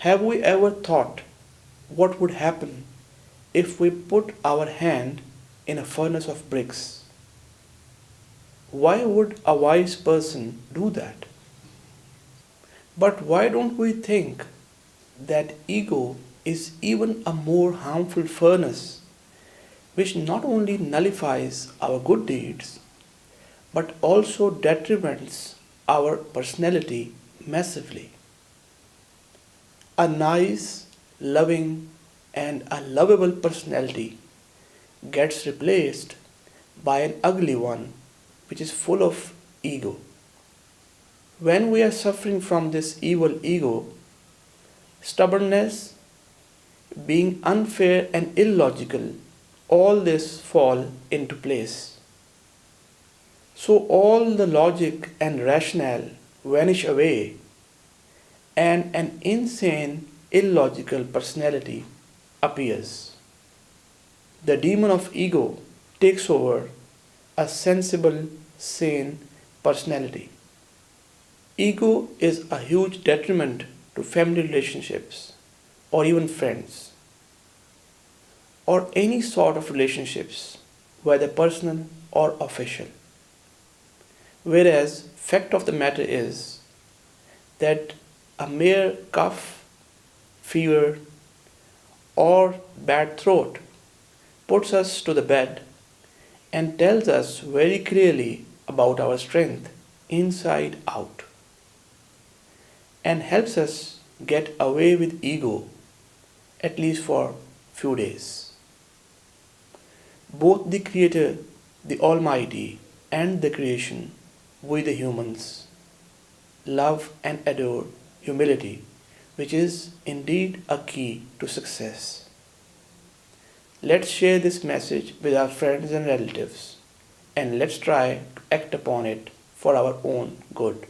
Have we ever thought what would happen if we put our hand in a furnace of bricks? Why would a wise person do that? But why don't we think that ego is even a more harmful furnace which not only nullifies our good deeds but also detriments our personality massively? A nice, loving, and a lovable personality gets replaced by an ugly one which is full of ego. When we are suffering from this evil ego, stubbornness, being unfair and illogical, all this fall into place. So all the logic and rationale vanish away and an insane, illogical personality appears. The demon of ego takes over a sensible, sane personality. Ego is a huge detriment to family relationships or even friends or any sort of relationships, whether personal or official. Whereas fact of the matter is that a mere cough, fever, or bad throat puts us to the bed and tells us very clearly about our strength inside out and helps us get away with ego at least for few days. Both the creator, the almighty, and the creation, we the humans, love and adore humility, which is indeed a key to success. Let's share this message with our friends and relatives and let's try to act upon it for our own good.